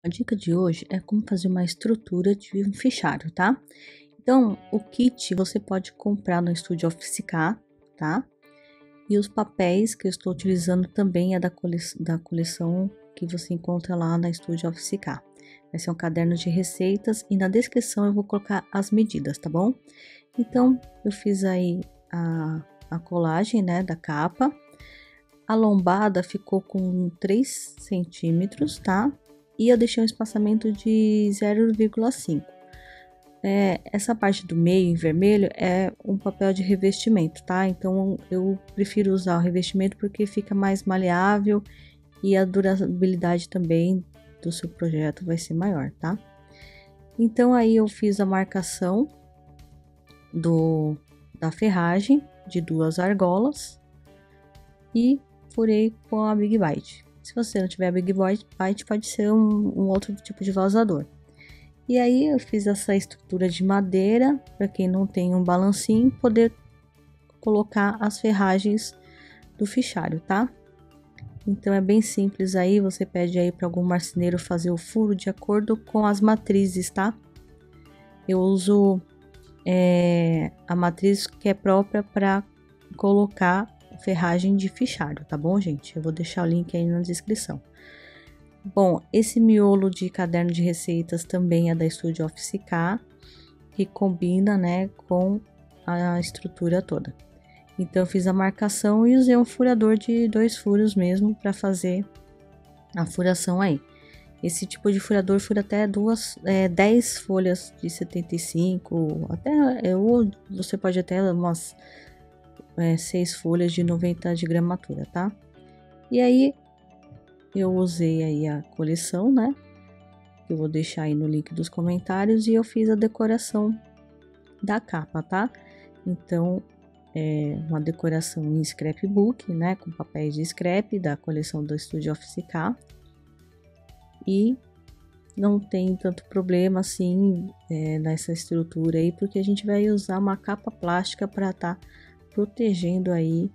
A dica de hoje é como fazer uma estrutura de um fichário, tá? Então, o kit você pode comprar no Estúdio Office K, tá? E os papéis que eu estou utilizando também é da coleção que você encontra lá na Estúdio Office K. Vai ser um caderno de receitas e na descrição eu vou colocar as medidas, tá bom? Então, eu fiz aí a colagem, né, da capa. A lombada ficou com 3 centímetros, tá? E eu deixei um espaçamento de 0,5. Essa parte do meio em vermelho é um papel de revestimento, tá? Então eu prefiro usar o revestimento porque fica mais maleável e a durabilidade também do seu projeto vai ser maior, tá? Então aí eu fiz a marcação da ferragem de 2 argolas e furei com a Big Bite. Se você não tiver Big Bite, pode ser um outro tipo de vazador. E aí eu fiz essa estrutura de madeira, para quem não tem um balancinho, poder colocar as ferragens do fichário, tá? Então é bem simples aí, você pede aí para algum marceneiro fazer o furo de acordo com as matrizes, tá? Eu uso a matriz que é própria para colocar ferragem de fichário, tá bom, gente? Eu vou deixar o link aí na descrição. Bom, esse miolo de caderno de receitas também é da Studio Office K, que combina, né, com a estrutura toda. Então, eu fiz a marcação e usei um furador de 2 furos mesmo para fazer a furação aí. Esse tipo de furador fura até 10 folhas de 75, até, você pode até umas 6 folhas de 90 de gramatura, tá? E aí, eu usei aí a coleção, né? Eu vou deixar aí no link dos comentários e eu fiz a decoração da capa, tá? Então, é uma decoração em scrapbook, né? Com papéis de scrap da coleção do Studio Office K. E não tem tanto problema assim nessa estrutura aí, porque a gente vai usar uma capa plástica para tá protegendo aí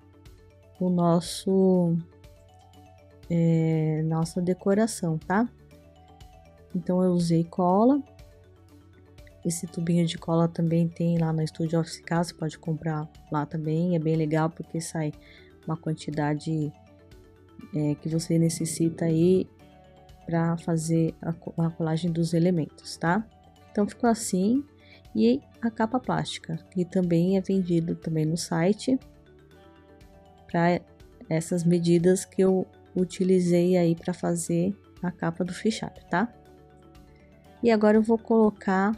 o nossa decoração, tá? Então eu usei cola. Esse tubinho de cola também tem lá na Studio Office K, você pode comprar lá também, é bem legal porque sai uma quantidade que você necessita aí para fazer a colagem dos elementos, tá? Então ficou assim. E a capa plástica, que também é vendido também no site para essas medidas que eu utilizei aí para fazer a capa do fichário, tá? E agora eu vou colocar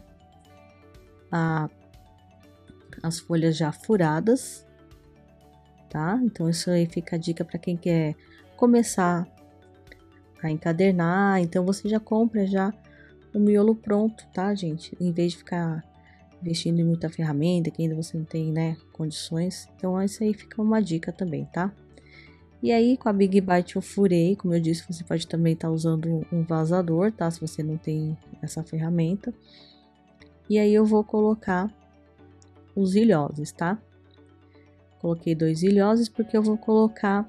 as folhas já furadas, tá? Então isso aí fica a dica para quem quer começar a encadernar. Então você já compra já o miolo pronto, tá, gente? Em vez de ficar investindo em muita ferramenta que ainda você não tem, né, condições. Então isso aí fica uma dica também, tá? E aí com a Big Bite eu furei, como eu disse, você pode também estar usando um vazador, tá? Se você não tem essa ferramenta. E aí eu vou colocar os ilhoses, tá? Coloquei 2 ilhoses porque eu vou colocar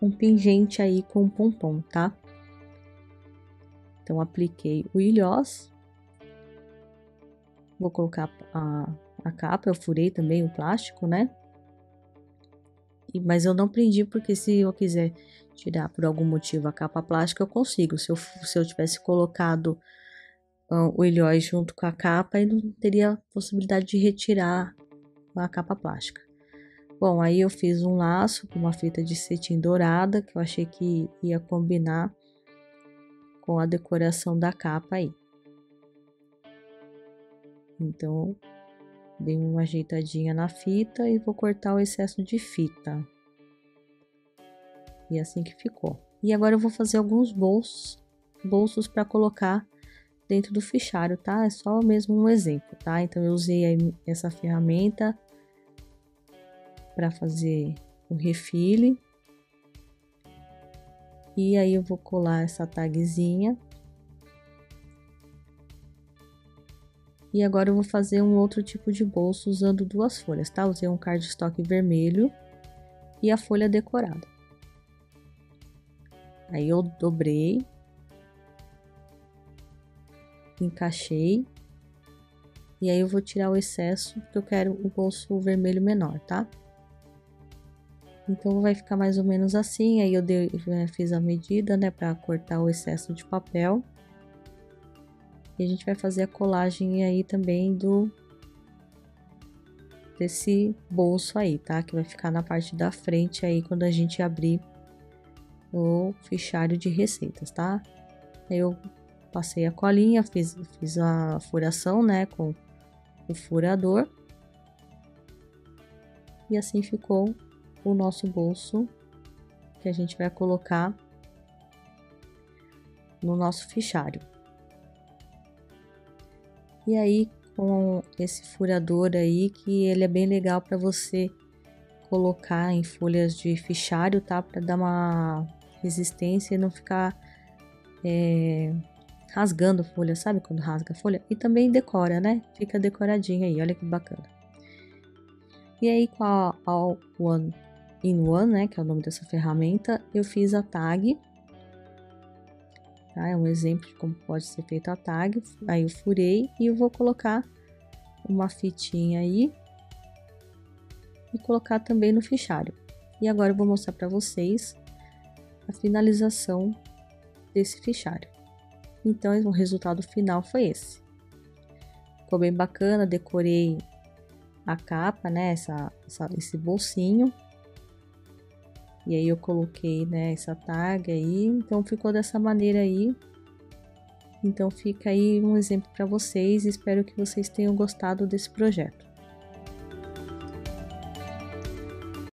um pingente aí com pompom, tá? Então apliquei o ilhós. Vou colocar a capa, eu furei também o plástico, né? Mas eu não prendi porque se eu quiser tirar por algum motivo a capa plástica, eu consigo. Se eu tivesse colocado o ilhós junto com a capa, eu não teria possibilidade de retirar a capa plástica. Bom, aí eu fiz um laço com uma fita de cetim dourada, que eu achei que ia combinar com a decoração da capa aí. Então, dei uma ajeitadinha na fita e vou cortar o excesso de fita. E assim que ficou. E agora eu vou fazer alguns bolsos para colocar dentro do fichário, tá? É só mesmo um exemplo, tá? Então eu usei aí essa ferramenta para fazer o refile. E aí eu vou colar essa tagzinha. E agora eu vou fazer um outro tipo de bolso usando 2 folhas, tá? Usei um cardstock vermelho e a folha decorada. Aí eu dobrei encaixei. E aí eu vou tirar o excesso, porque eu quero o bolso vermelho menor, tá? Então vai ficar mais ou menos assim, aí eu fiz a medida, né, para cortar o excesso de papel. E a gente vai fazer a colagem aí também desse bolso aí, tá? Que vai ficar na parte da frente aí quando a gente abrir o fichário de receitas, tá? Aí eu passei a colinha, fiz a furação, né, com o furador. E assim ficou o nosso bolso que a gente vai colocar no nosso fichário. E aí, com esse furador aí, que ele é bem legal para você colocar em folhas de fichário, tá? Para dar uma resistência e não ficar rasgando folha, sabe? Quando rasga a folha. E também decora, né? Fica decoradinho aí, olha que bacana. E aí, com a All One in One, né? Que é o nome dessa ferramenta, eu fiz a tag. Tá? É um exemplo de como pode ser feita a tag. Aí eu furei e eu vou colocar uma fitinha aí e colocar também no fichário. E agora eu vou mostrar para vocês a finalização desse fichário. Então, o resultado final foi esse. Ficou bem bacana, decorei a capa, né, esse bolsinho. E aí eu coloquei, né, essa tag aí, então ficou dessa maneira aí. Então fica aí um exemplo para vocês, espero que vocês tenham gostado desse projeto.